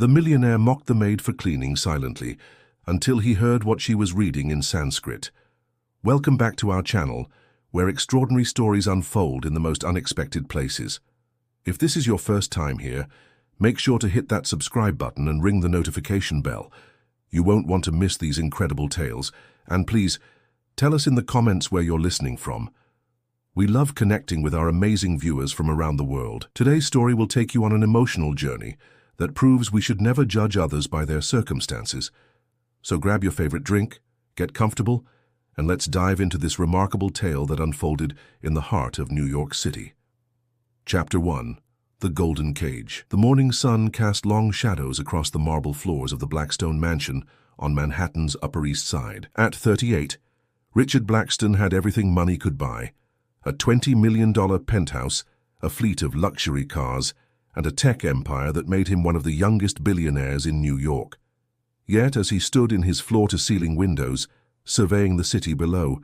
The millionaire mocked the maid for cleaning silently, until he heard what she was reading in Sanskrit. Welcome back to our channel, where extraordinary stories unfold in the most unexpected places. If this is your first time here, make sure to hit that subscribe button and ring the notification bell. You won't want to miss these incredible tales, and please, tell us in the comments where you're listening from. We love connecting with our amazing viewers from around the world. Today's story will take you on an emotional journey that proves we should never judge others by their circumstances. So grab your favorite drink, get comfortable, and let's dive into this remarkable tale that unfolded in the heart of New York City. Chapter 1. The Golden Cage. The morning sun cast long shadows across the marble floors of the Blackstone mansion on Manhattan's Upper East Side. At 38, Richard Blackstone had everything money could buy: a $20 million penthouse, a fleet of luxury cars, and a tech empire that made him one of the youngest billionaires in New York. Yet, as he stood in his floor-to-ceiling windows, surveying the city below,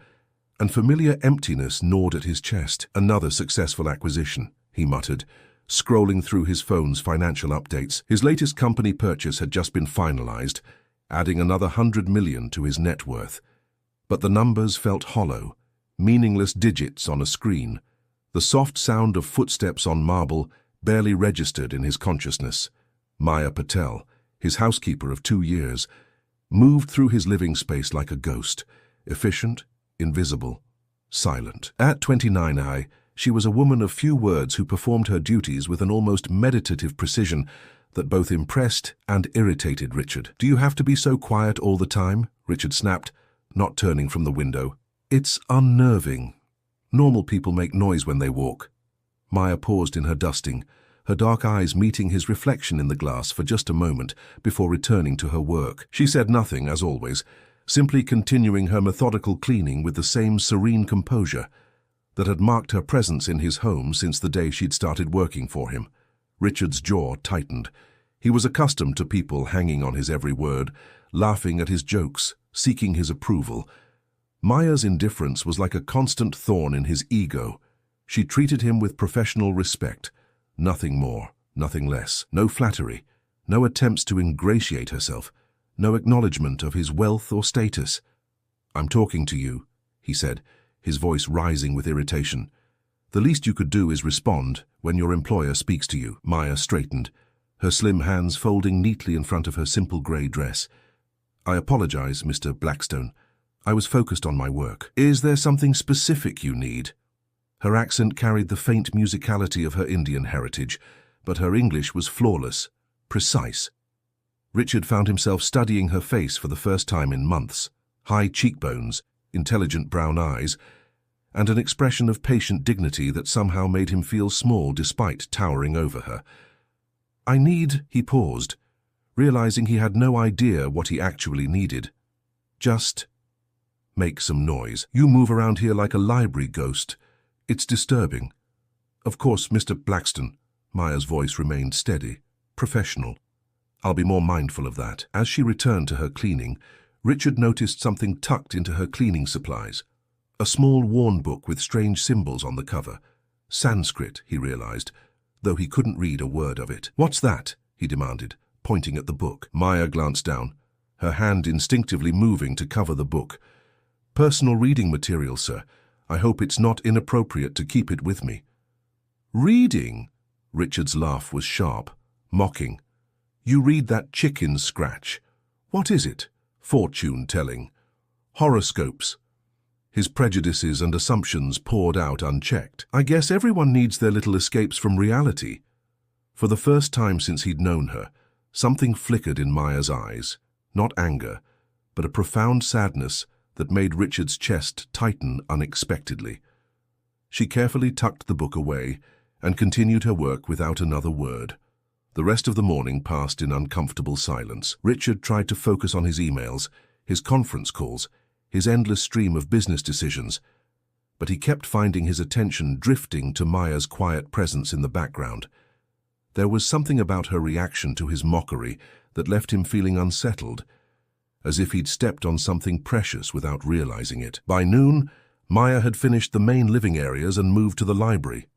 an familiar emptiness gnawed at his chest. Another successful acquisition, he muttered, scrolling through his phone's financial updates. His latest company purchase had just been finalized, adding another $100 million to his net worth. But the numbers felt hollow, meaningless digits on a screen. The soft sound of footsteps on marble barely registered in his consciousness. Maya Patel, his housekeeper of 2 years, moved through his living space like a ghost, efficient, invisible, silent. At 29, she was a woman of few words who performed her duties with an almost meditative precision that both impressed and irritated Richard. "Do you have to be so quiet all the time?" Richard snapped, not turning from the window. "It's unnerving. Normal people make noise when they walk." Maya paused in her dusting, her dark eyes meeting his reflection in the glass for just a moment before returning to her work. She said nothing, as always, simply continuing her methodical cleaning with the same serene composure that had marked her presence in his home since the day she'd started working for him. Richard's jaw tightened. He was accustomed to people hanging on his every word, laughing at his jokes, seeking his approval. Maya's indifference was like a constant thorn in his ego. She treated him with professional respect, nothing more, nothing less. No flattery, no attempts to ingratiate herself, no acknowledgement of his wealth or status. "I'm talking to you," he said, his voice rising with irritation. "The least you could do is respond when your employer speaks to you." Maya straightened, her slim hands folding neatly in front of her simple grey dress. "I apologize, Mr. Blackstone. I was focused on my work." "Is there something specific you need?" Her accent carried the faint musicality of her Indian heritage, but her English was flawless, precise. Richard found himself studying her face for the first time in months. High cheekbones, intelligent brown eyes, and an expression of patient dignity that somehow made him feel small despite towering over her. He paused, realizing he had no idea what he actually needed. "Just make some noise. You move around here like a library ghost. It's disturbing." "Of course, Mr. Blackstone." Maya's voice remained steady, professional. "I'll be more mindful of that." As she returned to her cleaning, Richard noticed something tucked into her cleaning supplies. A small worn book with strange symbols on the cover. Sanskrit, he realized, though he couldn't read a word of it. "What's that?" he demanded, pointing at the book. Maya glanced down, her hand instinctively moving to cover the book. "Personal reading material, sir. I hope it's not inappropriate to keep it with me." "Reading?" Richard's laugh was sharp, mocking. "You read that chicken scratch. What is it? Fortune-telling? Horoscopes?" His prejudices and assumptions poured out unchecked. "I guess everyone needs their little escapes from reality." For the first time since he'd known her, something flickered in Maya's eyes. Not anger, but a profound sadness that made Richard's chest tighten unexpectedly. She carefully tucked the book away and continued her work without another word. The rest of the morning passed in uncomfortable silence. Richard tried to focus on his emails, his conference calls, his endless stream of business decisions, but he kept finding his attention drifting to Maya's quiet presence in the background. There was something about her reaction to his mockery that left him feeling unsettled, as if he'd stepped on something precious without realizing it. By noon, Maya had finished the main living areas and moved to the library.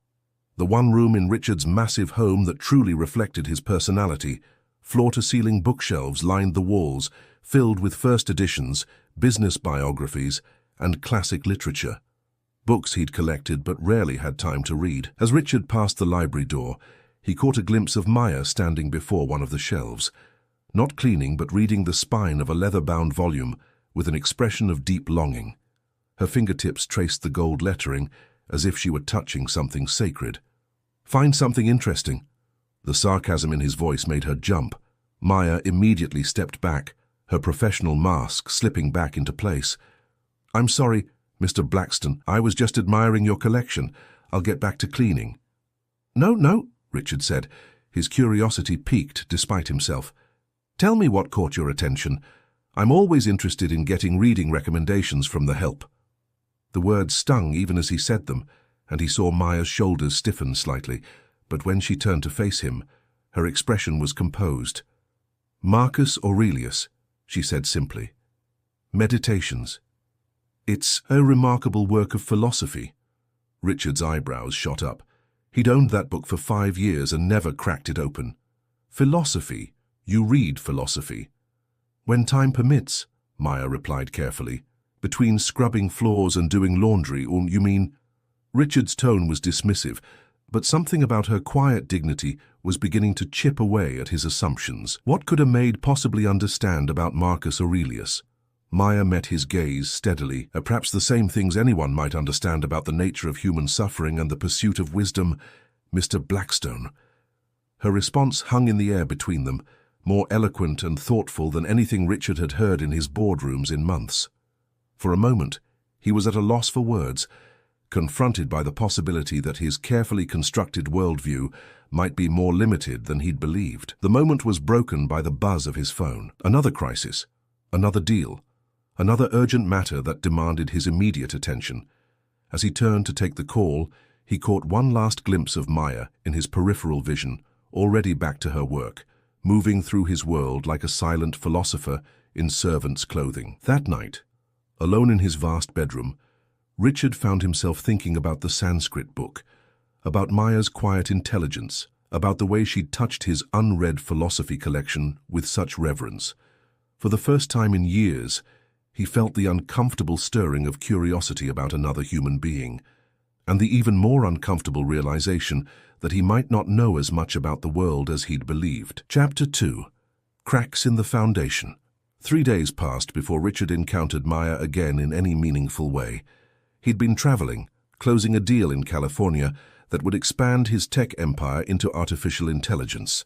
The one room in Richard's massive home that truly reflected his personality, Floor-to-ceiling bookshelves lined the walls, filled with first editions, business biographies, and classic literature. Books he'd collected but rarely had time to read. As Richard passed the library door, he caught a glimpse of Maya standing before one of the shelves, not cleaning but reading the spine of a leather-bound volume with an expression of deep longing. Her fingertips traced the gold lettering as if she were touching something sacred. "Find something interesting." The sarcasm in his voice made her jump. Maya immediately stepped back, her professional mask slipping back into place. "I'm sorry, Mr. Blackstone. I was just admiring your collection. I'll get back to cleaning." No, Richard said, his curiosity piqued despite himself. "Tell me what caught your attention. I'm always interested in getting reading recommendations from the help." The words stung even as he said them, and he saw Maya's shoulders stiffen slightly, but when she turned to face him, her expression was composed. "Marcus Aurelius," she said simply. "Meditations. It's a remarkable work of philosophy." Richard's eyebrows shot up. He'd owned that book for 5 years and never cracked it open. "Philosophy? You read philosophy?" "When time permits," Maya replied carefully. "Between scrubbing floors and doing laundry, or you mean?" Richard's tone was dismissive, but something about her quiet dignity was beginning to chip away at his assumptions. What could a maid possibly understand about Marcus Aurelius? Maya met his gaze steadily, perhaps the same things anyone might understand about the nature of human suffering and the pursuit of wisdom. "Mr. Blackstone." Her response hung in the air between them, more eloquent and thoughtful than anything Richard had heard in his boardrooms in months. For a moment, he was at a loss for words, confronted by the possibility that his carefully constructed worldview might be more limited than he'd believed. The moment was broken by the buzz of his phone. Another crisis, another deal, another urgent matter that demanded his immediate attention. As he turned to take the call, he caught one last glimpse of Maya in his peripheral vision, already back to her work, moving through his world like a silent philosopher in servant's clothing. That night, alone in his vast bedroom, Richard found himself thinking about the Sanskrit book, about Maya's quiet intelligence, about the way she'd touched his unread philosophy collection with such reverence. For the first time in years, he felt the uncomfortable stirring of curiosity about another human being, and the even more uncomfortable realization that he might not know as much about the world as he'd believed. Chapter 2. Cracks in the Foundation. 3 days passed before Richard encountered Maya again in any meaningful way. He'd been traveling, closing a deal in California that would expand his tech empire into artificial intelligence.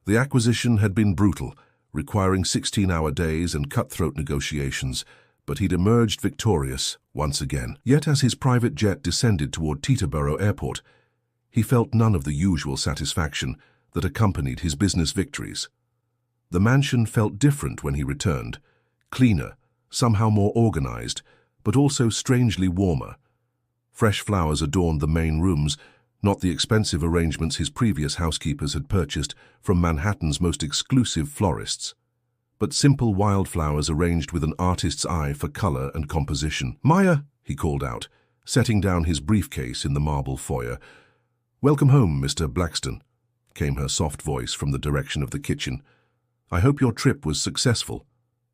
The acquisition had been brutal, requiring 16-hour days and cutthroat negotiations, but he'd emerged victorious once again. Yet as his private jet descended toward Teterboro Airport, he felt none of the usual satisfaction that accompanied his business victories. The mansion felt different when he returned, cleaner, somehow more organized, but also strangely warmer. Fresh flowers adorned the main rooms, not the expensive arrangements his previous housekeepers had purchased from Manhattan's most exclusive florists, but simple wildflowers arranged with an artist's eye for color and composition. "Maya," he called out, setting down his briefcase in the marble foyer. "Welcome home, Mr. Blackstone," came her soft voice from the direction of the kitchen. "I hope your trip was successful."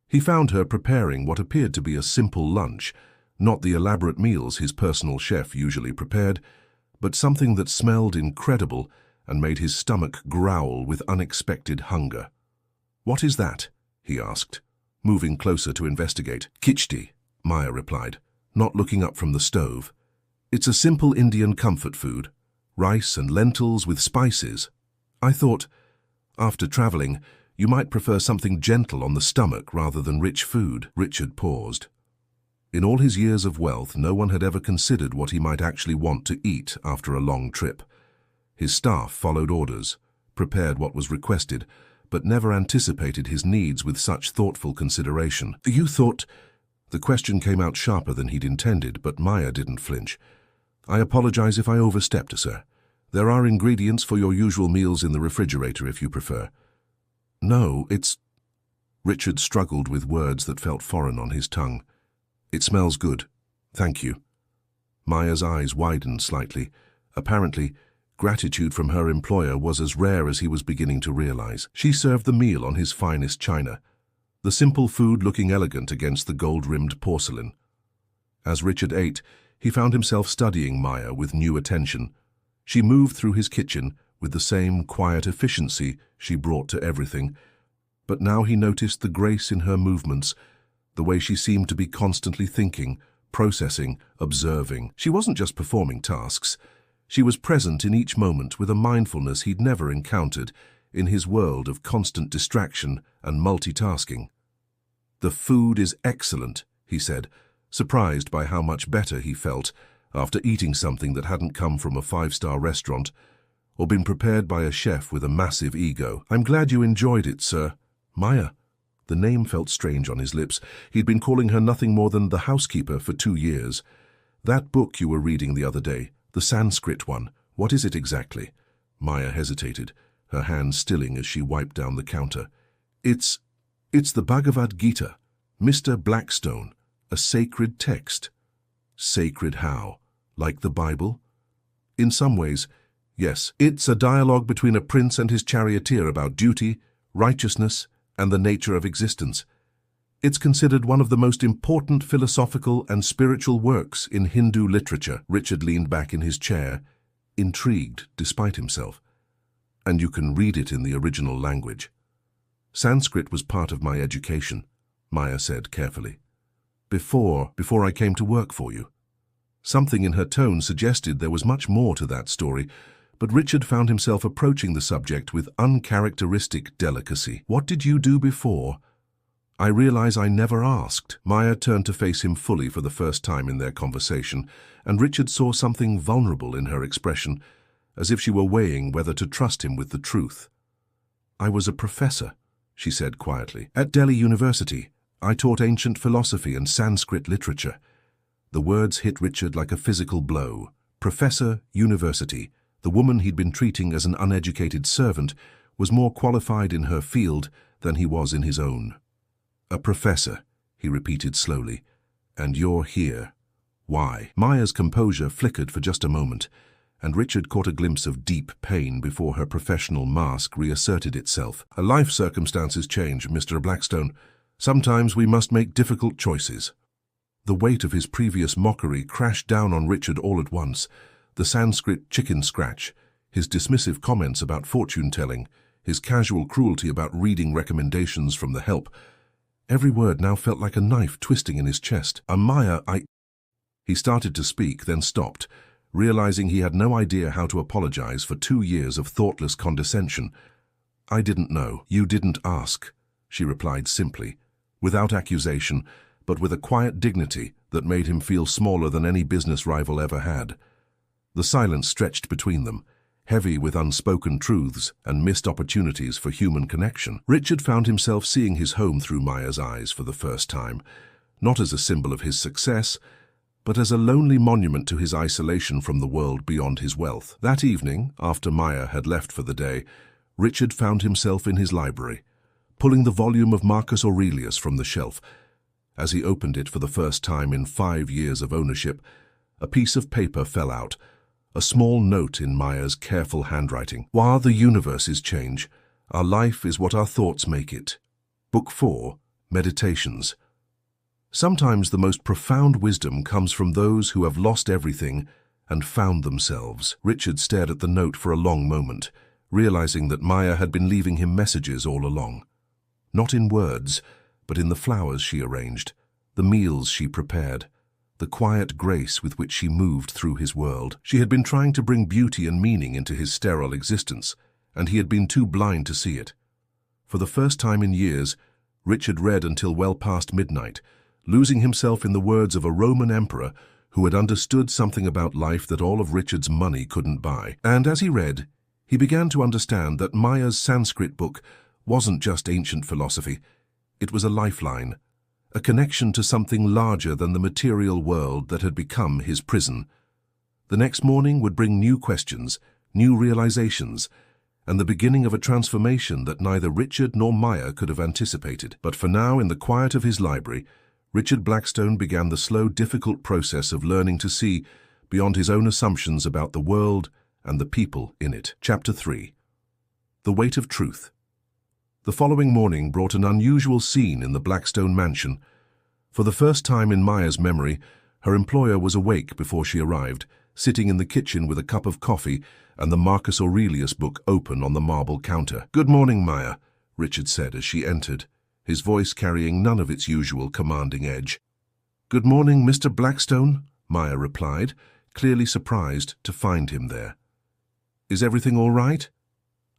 He found her preparing what appeared to be a simple lunch, not the elaborate meals his personal chef usually prepared, but something that smelled incredible and made his stomach growl with unexpected hunger. "What is that?" he asked, moving closer to investigate. "Khichdi," Maya replied, not looking up from the stove. "It's a simple Indian comfort food, rice and lentils with spices. I thought, after traveling, you might prefer something gentle on the stomach rather than rich food." Richard paused. In all his years of wealth, no one had ever considered what he might actually want to eat after a long trip. His staff followed orders, prepared what was requested, but never anticipated his needs with such thoughtful consideration. "You thought—" The question came out sharper than he'd intended, but Maya didn't flinch. "I apologize if I overstepped, sir. There are ingredients for your usual meals in the refrigerator if you prefer." "No, it's—" Richard struggled with words that felt foreign on his tongue. "It smells good. Thank you." Maya's eyes widened slightly, apparently Gratitude from her employer was as rare as he was beginning to realize. She served the meal on his finest china, the simple food looking elegant against the gold-rimmed porcelain. As Richard ate, he found himself studying Maya with new attention. She moved through his kitchen with the same quiet efficiency she brought to everything, but now he noticed the grace in her movements, the way she seemed to be constantly thinking, processing, observing. She wasn't just performing tasks. She was present in each moment with a mindfulness he'd never encountered in his world of constant distraction and multitasking. "The food is excellent," he said, surprised by how much better he felt after eating something that hadn't come from a five-star restaurant or been prepared by a chef with a massive ego. "I'm glad you enjoyed it, sir." Maya. The name felt strange on his lips. He'd been calling her nothing more than the housekeeper for 2 years. "That book you were reading the other day, the Sanskrit one, what is it exactly?" Maya hesitated, her hand stilling as she wiped down the counter. It's the Bhagavad Gita, Mr. Blackstone, a sacred text." "Sacred how? Like the Bible?" "In some ways, yes. It's a dialogue between a prince and his charioteer about duty, righteousness, and the nature of existence. It's considered one of the most important philosophical and spiritual works in Hindu literature." Richard leaned back in his chair, intrigued despite himself. "And you can read it in the original language." "Sanskrit was part of my education," Maya said carefully. Before I came to work for you." Something in her tone suggested there was much more to that story, but Richard found himself approaching the subject with uncharacteristic delicacy. "What did you do before?" "I realize I never asked." Maya turned to face him fully for the first time in their conversation, and Richard saw something vulnerable in her expression, as if she were weighing whether to trust him with the truth. "I was a professor," she said quietly. "At Delhi University, I taught ancient philosophy and Sanskrit literature." The words hit Richard like a physical blow. Professor, university. The woman he'd been treating as an uneducated servant was more qualified in her field than he was in his own. "A professor," he repeated slowly. "And you're here. Why?" Maya's composure flickered for just a moment, and Richard caught a glimpse of deep pain before her professional mask reasserted itself. "Life circumstances change, Mr. Blackstone. Sometimes we must make difficult choices." The weight of his previous mockery crashed down on Richard all at once. The Sanskrit chicken scratch, his dismissive comments about fortune-telling, his casual cruelty about reading recommendations from the help. Every word now felt like a knife twisting in his chest. "Maya, He started to speak, then stopped, realizing he had no idea how to apologize for 2 years of thoughtless condescension. "I didn't know. You didn't ask," she replied simply, without accusation, but with a quiet dignity that made him feel smaller than any business rival ever had. The silence stretched between them, heavy with unspoken truths and missed opportunities for human connection. Richard found himself seeing his home through Maya's eyes for the first time, not as a symbol of his success, but as a lonely monument to his isolation from the world beyond his wealth. That evening, after Maya had left for the day, Richard found himself in his library, pulling the volume of Marcus Aurelius from the shelf. As he opened it for the first time in 5 years of ownership, a piece of paper fell out, a small note in Maya's careful handwriting. "While the universes change, our life is what our thoughts make it." Book 4, Meditations. Sometimes the most profound wisdom comes from those who have lost everything and found themselves. Richard stared at the note for a long moment, realizing that Maya had been leaving him messages all along. Not in words, but in the flowers she arranged, the meals she prepared, the quiet grace with which she moved through his world. She had been trying to bring beauty and meaning into his sterile existence, and he had been too blind to see it. For the first time in years, Richard read until well past midnight, losing himself in the words of a Roman emperor who had understood something about life that all of Richard's money couldn't buy. And as he read, he began to understand that Maya's Sanskrit book wasn't just ancient philosophy. It was a lifeline, a connection to something larger than the material world that had become his prison. The next morning would bring new questions, new realizations, and the beginning of a transformation that neither Richard nor Maya could have anticipated. But for now, in the quiet of his library, Richard Blackstone began the slow, difficult process of learning to see beyond his own assumptions about the world and the people in it. Chapter 3. The Weight of Truth. The following morning brought an unusual scene in the Blackstone mansion. For the first time in Maya's memory, her employer was awake before she arrived, sitting in the kitchen with a cup of coffee and the Marcus Aurelius book open on the marble counter. "Good morning, Maya," Richard said as she entered, his voice carrying none of its usual commanding edge. "Good morning, Mr. Blackstone," Maya replied, clearly surprised to find him there. "Is everything all right?"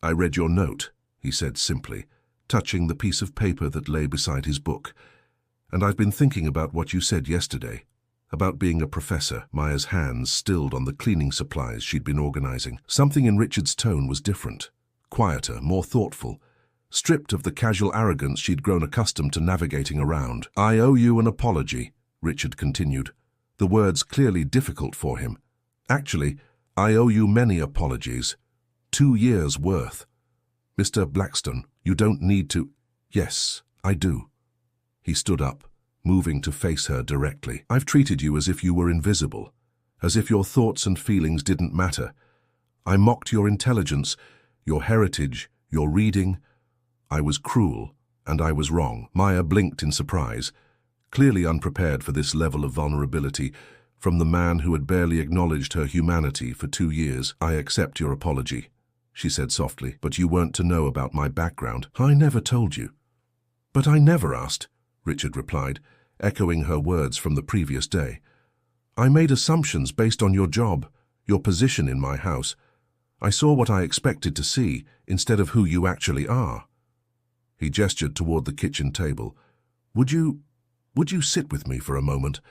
"I read your note," he said simply, touching the piece of paper that lay beside his book. "And I've been thinking about what you said yesterday, about being a professor." Maya's hands stilled on the cleaning supplies she'd been organizing. Something in Richard's tone was different, quieter, more thoughtful, stripped of the casual arrogance she'd grown accustomed to navigating around. "I owe you an apology," Richard continued, the words clearly difficult for him. "Actually, I owe you many apologies. 2 years' worth. Mr. Blackstone, you don't need to—" "Yes, I do." He stood up, moving to face her directly. "I've treated you as if you were invisible, as if your thoughts and feelings didn't matter. I mocked your intelligence, your heritage, your reading. I was cruel, and I was wrong." Maya blinked in surprise, clearly unprepared for this level of vulnerability from the man who had barely acknowledged her humanity for 2 years. "I accept your apology," she said softly, "but you weren't to know about my background." "I never told you." "But I never asked," Richard replied, echoing her words from the previous day. "I made assumptions based on your job, your position in my house. I saw what I expected to see instead of who you actually are." He gestured toward the kitchen table. Would you sit with me for a moment?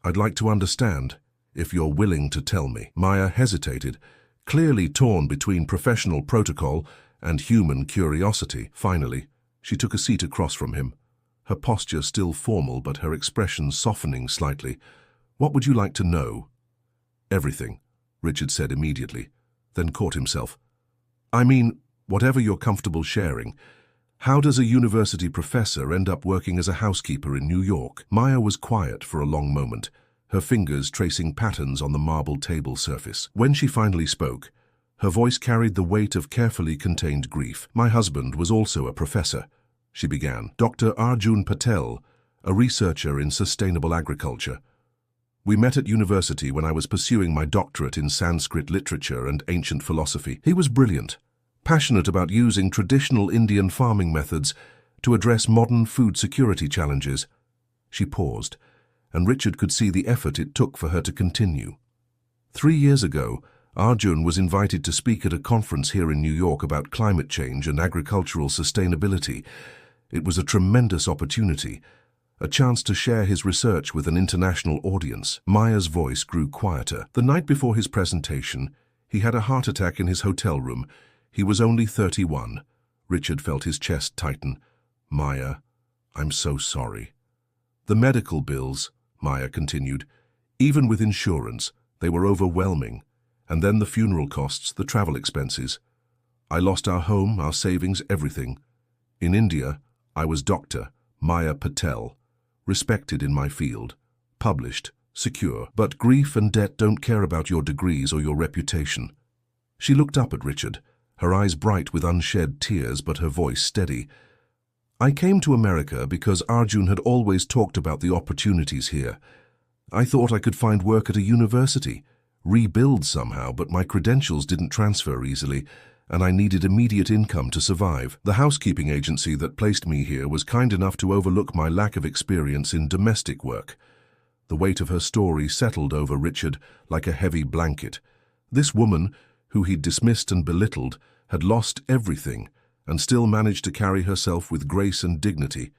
I'd like to understand, if you're willing to tell me." Maya hesitated, clearly torn between professional protocol and human curiosity. Finally, she took a seat across from him, her posture still formal but her expression softening slightly. "What would you like to know?" "Everything," Richard said immediately, then caught himself. "I mean, whatever you're comfortable sharing. How does a university professor end up working as a housekeeper in New York?" Maya was quiet for a long moment, her fingers tracing patterns on the marble table surface. When she finally spoke, her voice carried the weight of carefully contained grief. "My husband was also a professor," she began. "Dr. Arjun Patel, a researcher in sustainable agriculture. We met at university when I was pursuing my doctorate in Sanskrit literature and ancient philosophy. He was brilliant, passionate about using traditional Indian farming methods to address modern food security challenges." She paused, and Richard could see the effort it took for her to continue. 3 years ago, Arjun was invited to speak at a conference here in New York about climate change and agricultural sustainability. It was a tremendous opportunity, a chance to share his research with an international audience. Maya's voice grew quieter. "The night before his presentation, he had a heart attack in his hotel room. He was only 31. Richard felt his chest tighten. "Maya, I'm so sorry." "The medical bills," Maya continued, "even with insurance, they were overwhelming. And then the funeral costs, the travel expenses. I lost our home, our savings, everything. In India, I was Dr. Maya Patel, respected in my field, published, secure. But grief and debt don't care about your degrees or your reputation." She looked up at Richard, her eyes bright with unshed tears but her voice steady. "I came to America because Arjun had always talked about the opportunities here. I thought I could find work at a university, rebuild somehow, but my credentials didn't transfer easily, and I needed immediate income to survive. The housekeeping agency that placed me here was kind enough to overlook my lack of experience in domestic work." The weight of her story settled over Richard like a heavy blanket. This woman, who he'd dismissed and belittled, had lost everything and still managed to carry herself with grace and dignity.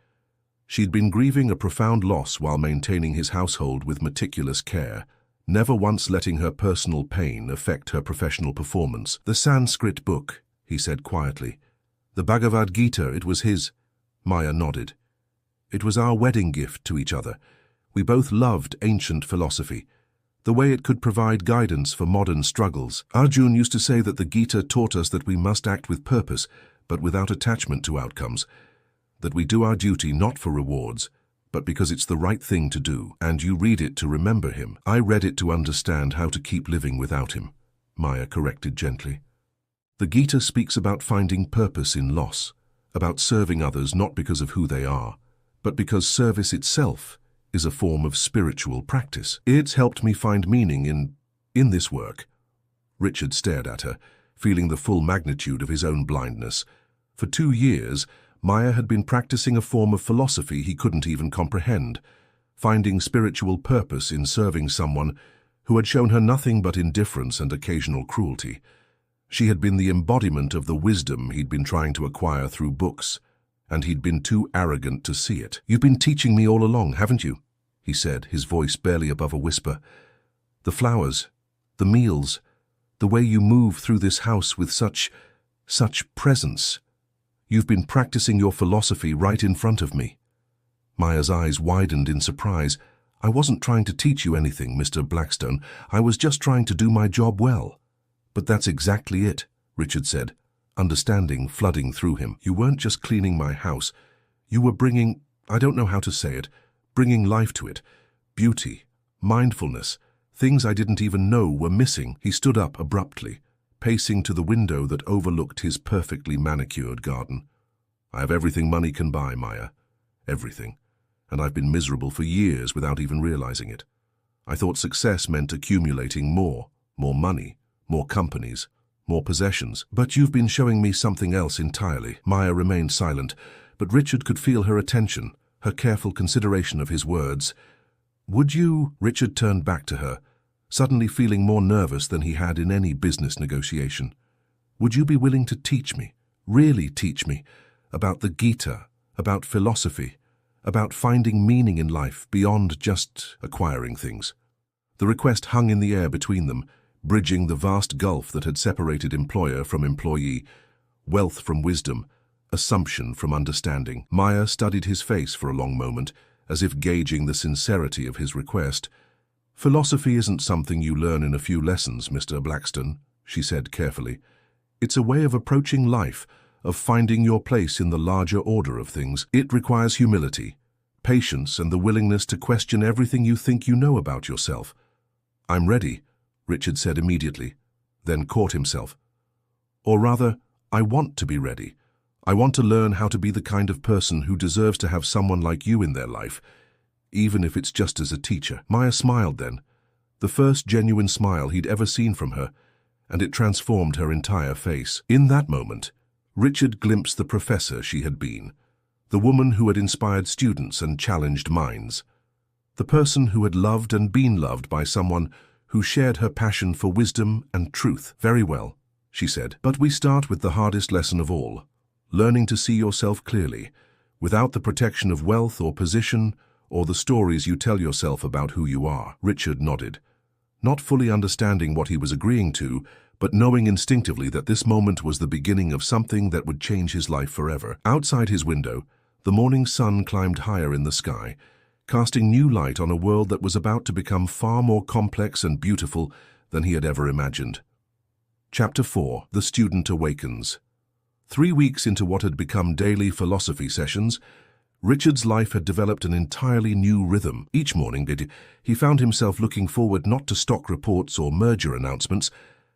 She'd been grieving a profound loss while maintaining his household with meticulous care, never once letting her personal pain affect her professional performance. "The Sanskrit book," he said quietly. "The Bhagavad Gita, it was his." Maya nodded. "It was our wedding gift to each other. We both loved ancient philosophy, the way it could provide guidance for modern struggles. Arjun used to say that the Gita taught us that we must act with purpose, but without attachment to outcomes, that we do our duty not for rewards, but because it's the right thing to do. And you read it to remember him. I read it to understand how to keep living without him." Maya corrected gently. The Gita speaks about finding purpose in loss, about serving others not because of who they are, but because service itself is a form of spiritual practice. It's helped me find meaning in this work. Richard stared at her, feeling the full magnitude of his own blindness. For 2 years, Maya had been practicing a form of philosophy he couldn't even comprehend, finding spiritual purpose in serving someone who had shown her nothing but indifference and occasional cruelty. She had been the embodiment of the wisdom he'd been trying to acquire through books, and he'd been too arrogant to see it. "You've been teaching me all along, haven't you?" he said, his voice barely above a whisper. "The flowers, the meals, the way you move through this house with such presence. You've been practicing your philosophy right in front of me." Maya's eyes widened in surprise. "I wasn't trying to teach you anything, Mr. Blackstone. I was just trying to do my job well." "But that's exactly it," Richard said, understanding flooding through him. "You weren't just cleaning my house. You were bringing, I don't know how to say it, bringing life to it. Beauty, mindfulness, things I didn't even know were missing." He stood up abruptly, pacing to the window that overlooked his perfectly manicured garden. "I have everything money can buy, Maya. Everything. And I've been miserable for years without even realizing it. I thought success meant accumulating more money, more companies, more possessions. But you've been showing me something else entirely." Maya remained silent, but Richard could feel her attention, her careful consideration of his words. "Would you?" Richard turned back to her, suddenly feeling more nervous than he had in any business negotiation. "Would you be willing to teach me, really teach me, about the Gita, about philosophy, about finding meaning in life beyond just acquiring things?" The request hung in the air between them, bridging the vast gulf that had separated employer from employee, wealth from wisdom, assumption from understanding. Maya studied his face for a long moment, as if gauging the sincerity of his request. "Philosophy isn't something you learn in a few lessons, Mr. Blackstone," she said carefully. "It's a way of approaching life, of finding your place in the larger order of things. It requires humility, patience, and the willingness to question everything you think you know about yourself." "I'm ready," Richard said immediately, then caught himself. "Or rather, I want to be ready. I want to learn how to be the kind of person who deserves to have someone like you in their life, even if it's just as a teacher." Maya smiled then, the first genuine smile he'd ever seen from her, and it transformed her entire face. In that moment, Richard glimpsed the professor she had been, the woman who had inspired students and challenged minds, the person who had loved and been loved by someone who shared her passion for wisdom and truth. "Very well," she said, "but we start with the hardest lesson of all, learning to see yourself clearly, without the protection of wealth or position or the stories you tell yourself about who you are." Richard nodded, not fully understanding what he was agreeing to, but knowing instinctively that this moment was the beginning of something that would change his life forever. Outside his window, the morning sun climbed higher in the sky, casting new light on a world that was about to become far more complex and beautiful than he had ever imagined. Chapter 4. The Student Awakens. 3 weeks into what had become daily philosophy sessions, Richard's life had developed an entirely new rhythm. Each morning, he found himself looking forward not to stock reports or merger announcements,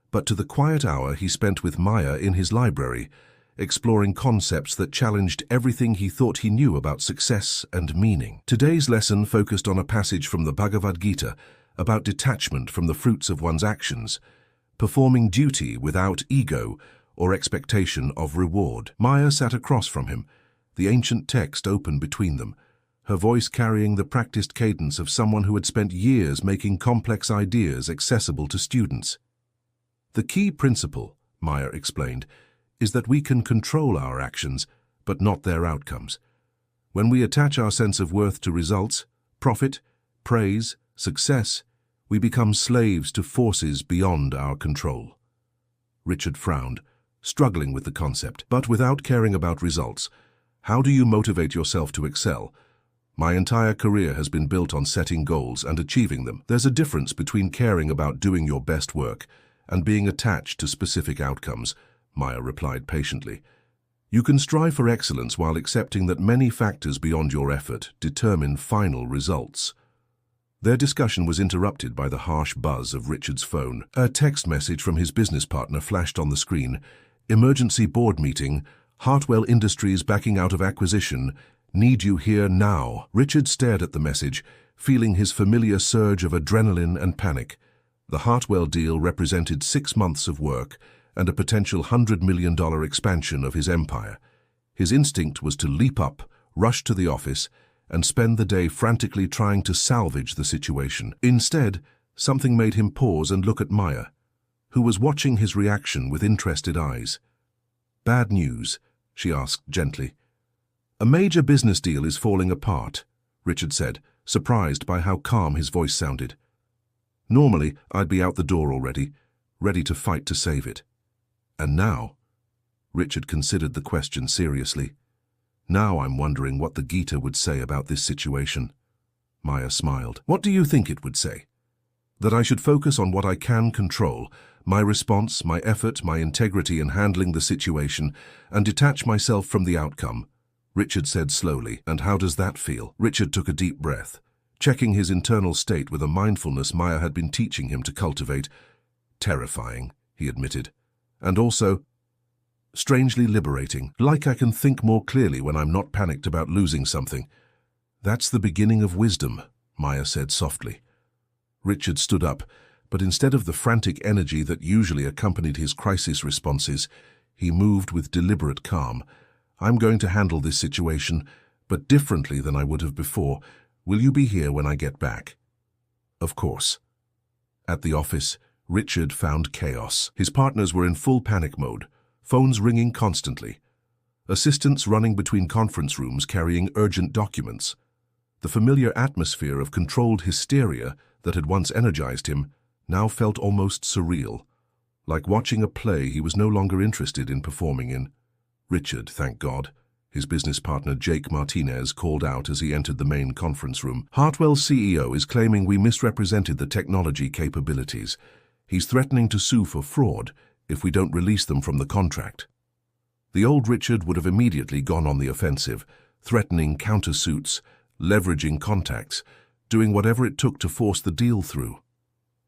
but to the quiet hour he spent with Maya in his library, exploring concepts that challenged everything he thought he knew about success and meaning. Today's lesson focused on a passage from the Bhagavad Gita about detachment from the fruits of one's actions, performing duty without ego or expectation of reward. Maya sat across from him, the ancient text open between them, her voice carrying the practiced cadence of someone who had spent years making complex ideas accessible to students. "The key principle," Maya explained, "is that we can control our actions, but not their outcomes. When we attach our sense of worth to results, profit, praise, success, we become slaves to forces beyond our control." Richard frowned, struggling with the concept. "But without caring about results, how do you motivate yourself to excel? My entire career has been built on setting goals and achieving them. There's a difference between caring about doing your best work and being attached to specific outcomes," Maya replied patiently. "You can strive for excellence while accepting that many factors beyond your effort determine final results." Their discussion was interrupted by the harsh buzz of Richard's phone. A text message from his business partner flashed on the screen. Emergency board meeting. Hartwell Industries backing out of acquisition. Need you here now. Richard stared at the message, feeling his familiar surge of adrenaline and panic. The Hartwell deal represented 6 months of work and a potential $100 million expansion of his empire. His instinct was to leap up, rush to the office, and spend the day frantically trying to salvage the situation. Instead, something made him pause and look at Maya, who was watching his reaction with interested eyes. "Bad news?" she asked gently. "A major business deal is falling apart," Richard said, surprised by how calm his voice sounded. "Normally, I'd be out the door already, ready to fight to save it. And now?" Richard considered the question seriously. "Now I'm wondering what the Gita would say about this situation." Maya smiled. "What do you think it would say?" "That I should focus on what I can control, my response, my effort, my integrity in handling the situation, and detach myself from the outcome," Richard said slowly. "And how does that feel?" Richard took a deep breath, checking his internal state with a mindfulness Maya had been teaching him to cultivate. "Terrifying," he admitted. "And also strangely liberating, like I can think more clearly when I'm not panicked about losing something." "That's the beginning of wisdom," Maya said softly. Richard stood up, but instead of the frantic energy that usually accompanied his crisis responses, he moved with deliberate calm. "I'm going to handle this situation, but differently than I would have before. Will you be here when I get back?" "Of course." At the office, Richard found chaos. His partners were in full panic mode, phones ringing constantly. Assistants running between conference rooms carrying urgent documents. The familiar atmosphere of controlled hysteria that had once energized him now felt almost surreal, like watching a play he was no longer interested in performing in. "Richard, thank God," his business partner Jake Martinez called out as he entered the main conference room. "Hartwell's CEO is claiming we misrepresented the technology capabilities. He's threatening to sue for fraud if we don't release them from the contract." The old Richard would have immediately gone on the offensive, threatening countersuits, leveraging contacts, doing whatever it took to force the deal through.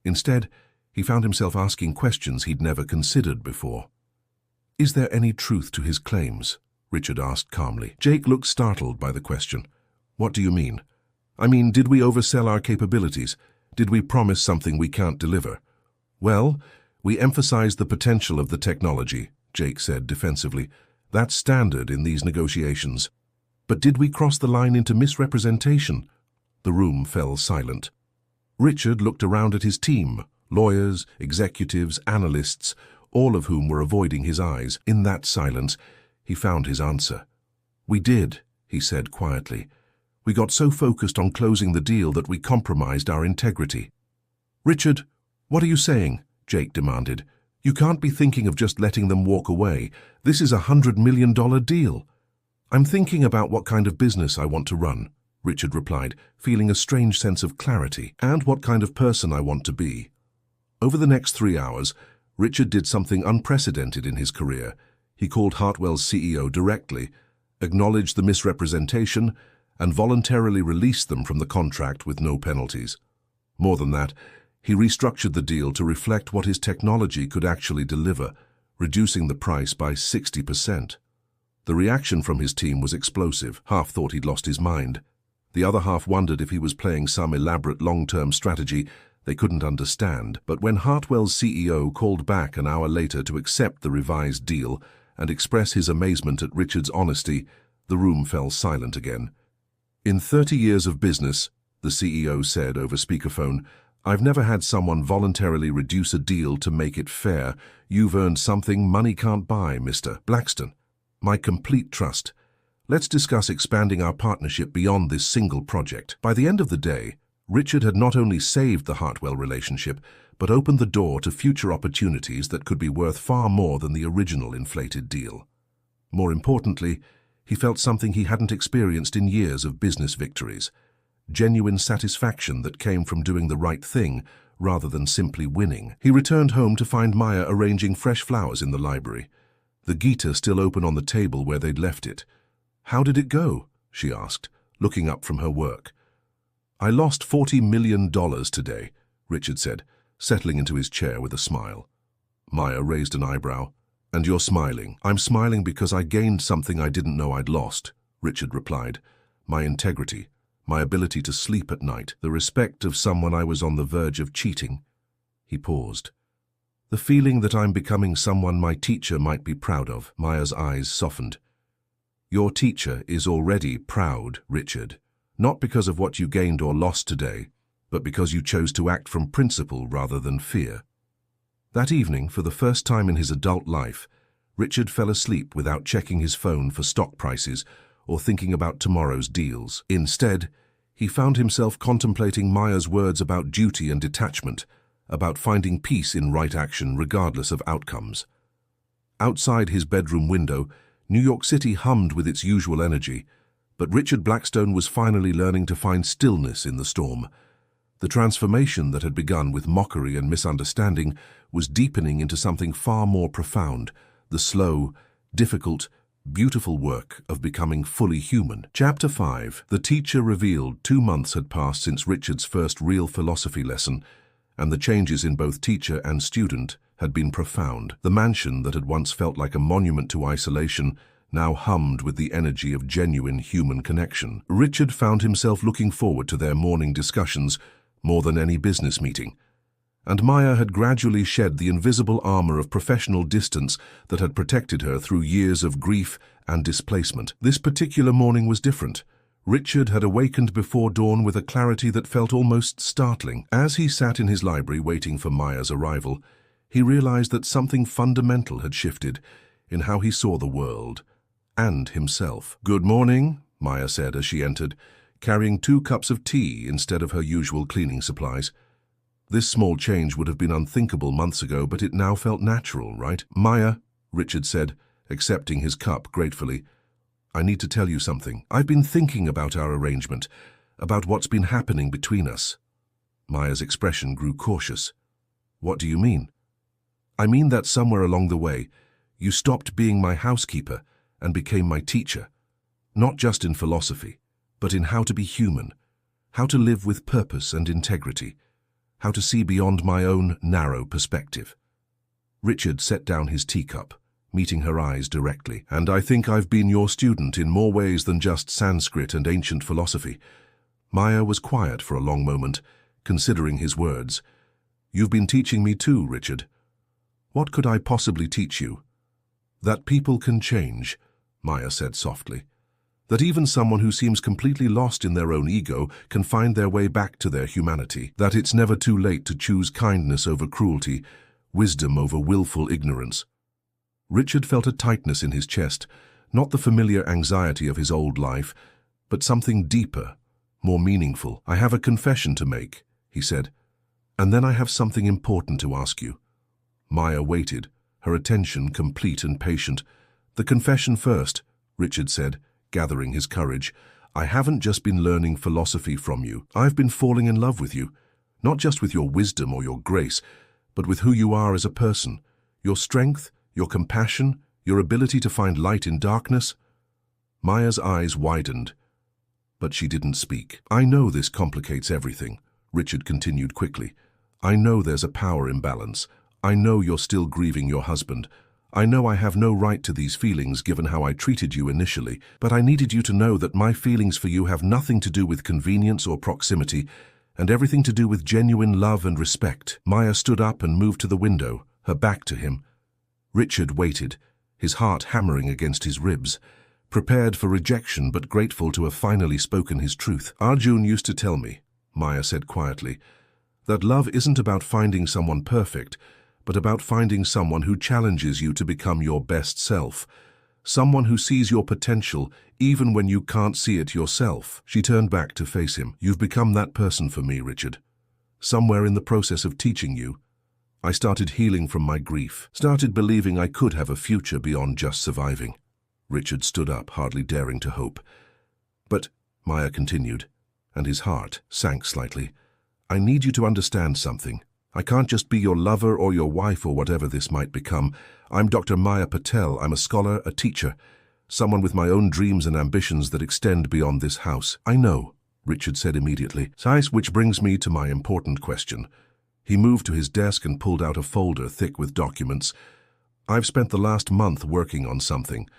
Instead, he found himself asking questions he'd never considered before. "Is there any truth to his claims?" Richard asked calmly. Jake looked startled by the question. "What do you mean?" "I mean, did we oversell our capabilities? Did we promise something we can't deliver?" "Well, we emphasized the potential of the technology," Jake said defensively. "That's standard in these negotiations." "But did we cross the line into misrepresentation?" The room fell silent. Richard looked around at his team, lawyers, executives, analysts, all of whom were avoiding his eyes. In that silence, he found his answer. "We did," he said quietly. "We got so focused on closing the deal that we compromised our integrity." "Richard, what are you saying?" Jake demanded. "You can't be thinking of just letting them walk away. This is a $100 million deal." "I'm thinking about what kind of business I want to run," Richard replied, feeling a strange sense of clarity, "and what kind of person I want to be." Over the next 3 hours, Richard did something unprecedented in his career. He called Hartwell's CEO directly, acknowledged the misrepresentation, and voluntarily released them from the contract with no penalties. More than that, he restructured the deal to reflect what his technology could actually deliver, reducing the price by 60%. The reaction from his team was explosive. Half thought he'd lost his mind. The other half wondered if he was playing some elaborate long-term strategy they couldn't understand. But when Hartwell's CEO called back an hour later to accept the revised deal and express his amazement at Richard's honesty, the room fell silent again. "In 30 years of business," the CEO said over speakerphone, "I've never had someone voluntarily reduce a deal to make it fair. You've earned something money can't buy, Mr. Blackston. My complete trust. Let's discuss expanding our partnership beyond this single project." By the end of the day, Richard had not only saved the Hartwell relationship, but opened the door to future opportunities that could be worth far more than the original inflated deal. More importantly, he felt something he hadn't experienced in years of business victories. Genuine satisfaction that came from doing the right thing rather than simply winning. He returned home to find Maya arranging fresh flowers in the library, the Gita still open on the table where they'd left it. "How did it go?" she asked, looking up from her work. I lost $40 million today, Richard said, settling into his chair with a smile. Maya raised an eyebrow. And you're smiling. I'm smiling because I gained something I didn't know I'd lost, Richard replied. My integrity, my ability to sleep at night, the respect of someone I was on the verge of cheating. He paused. The feeling that I'm becoming someone my teacher might be proud of. Maya's eyes softened. Your teacher is already proud, Richard. Not because of what you gained or lost today, but because you chose to act from principle rather than fear. That evening, for the first time in his adult life, Richard fell asleep without checking his phone for stock prices or thinking about tomorrow's deals. Instead, he found himself contemplating Maya's words about duty and detachment, about finding peace in right action regardless of outcomes. Outside his bedroom window, New York City hummed with its usual energy, but Richard Blackstone was finally learning to find stillness in the storm. The transformation that had begun with mockery and misunderstanding was deepening into something far more profound, the slow, difficult, beautiful work of becoming fully human. Chapter 5. The teacher revealed 2 months had passed since Richard's first real philosophy lesson, and the changes in both teacher and student had been profound. The mansion that had once felt like a monument to isolation now hummed with the energy of genuine human connection. Richard found himself looking forward to their morning discussions more than any business meeting. And Maya had gradually shed the invisible armor of professional distance that had protected her through years of grief and displacement. This particular morning was different. Richard had awakened before dawn with a clarity that felt almost startling. As he sat in his library waiting for Maya's arrival, he realized that something fundamental had shifted in how he saw the world and himself. "Good morning," Maya said as she entered, carrying 2 cups of tea instead of her usual cleaning supplies. This small change would have been unthinkable months ago, but it now felt natural, right? "Maya," Richard said, accepting his cup gratefully, "I need to tell you something. I've been thinking about our arrangement, about what's been happening between us." Maya's expression grew cautious. "What do you mean?" "I mean that somewhere along the way, you stopped being my housekeeper and became my teacher. Not just in philosophy, but in how to be human, how to live with purpose and integrity, how to see beyond my own narrow perspective." Richard set down his teacup, meeting her eyes directly. "And I think I've been your student in more ways than just Sanskrit and ancient philosophy." Maya was quiet for a long moment, considering his words. "You've been teaching me too, Richard." "What could I possibly teach you?" "That people can change," Maya said softly. "That even someone who seems completely lost in their own ego can find their way back to their humanity. That it's never too late to choose kindness over cruelty, wisdom over willful ignorance." Richard felt a tightness in his chest, not the familiar anxiety of his old life, but something deeper, more meaningful. "I have a confession to make," he said, "and then I have something important to ask you." Maya waited, her attention complete and patient. "The confession first," Richard said, gathering his courage. "I haven't just been learning philosophy from you. I've been falling in love with you, not just with your wisdom or your grace, but with who you are as a person, your strength, your compassion, your ability to find light in darkness." Maya's eyes widened, but she didn't speak. "I know this complicates everything," Richard continued quickly. "I know there's a power imbalance. I know you're still grieving your husband. I know I have no right to these feelings given how I treated you initially, but I needed you to know that my feelings for you have nothing to do with convenience or proximity, and everything to do with genuine love and respect." Maya stood up and moved to the window, her back to him. Richard waited, his heart hammering against his ribs, prepared for rejection but grateful to have finally spoken his truth. "Arjun used to tell me," Maya said quietly, "that love isn't about finding someone perfect, but about finding someone who challenges you to become your best self, someone who sees your potential even when you can't see it yourself." She turned back to face him. "You've become that person for me, Richard. Somewhere in the process of teaching you, I started healing from my grief, started believing I could have a future beyond just surviving." Richard stood up, hardly daring to hope. "But," Maya continued, and his heart sank slightly, "I need you to understand something. I can't just be your lover or your wife or whatever this might become. I'm Dr. Maya Patel. I'm a scholar, a teacher, someone with my own dreams and ambitions that extend beyond this house." "I know," Richard said immediately. "Size, which brings me to my important question." He moved to his desk and pulled out a folder thick with documents. "I've spent the last month working on something.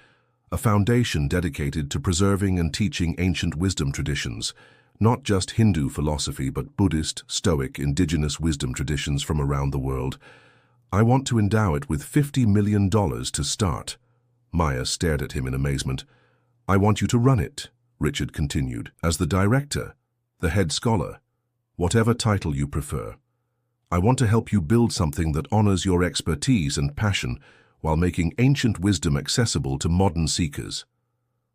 A foundation dedicated to preserving and teaching ancient wisdom traditions. Not just Hindu philosophy, but Buddhist, Stoic, indigenous wisdom traditions from around the world. I want to endow it with $50 million to start." Maya stared at him in amazement. "I want you to run it," Richard continued, "as the director, the head scholar, whatever title you prefer. I want to help you build something that honors your expertise and passion while making ancient wisdom accessible to modern seekers.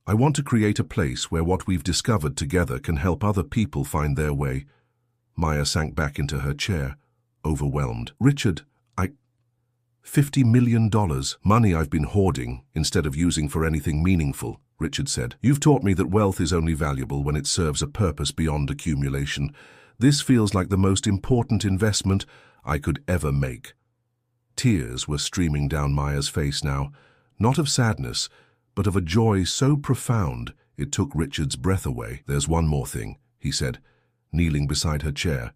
I want to create a place where what we've discovered together can help other people find their way." Maya sank back into her chair, overwhelmed. "Richard, $50 million, money I've been hoarding instead of using for anything meaningful," Richard said. "You've taught me that wealth is only valuable when it serves a purpose beyond accumulation. This feels like the most important investment I could ever make." Tears were streaming down Maya's face now, not of sadness, but of a joy so profound it took Richard's breath away. "There's one more thing," he said, kneeling beside her chair.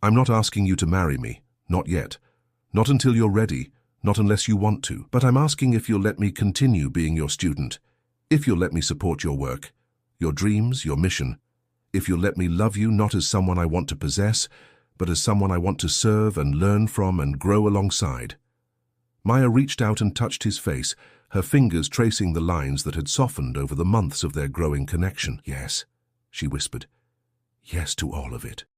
"I'm not asking you to marry me, not yet. Not until you're ready, not unless you want to. But I'm asking if you'll let me continue being your student, if you'll let me support your work, your dreams, your mission, if you'll let me love you not as someone I want to possess, but as someone I want to serve and learn from and grow alongside." Maya reached out and touched his face, her fingers tracing the lines that had softened over the months of their growing connection. "Yes," she whispered. "Yes to all of it."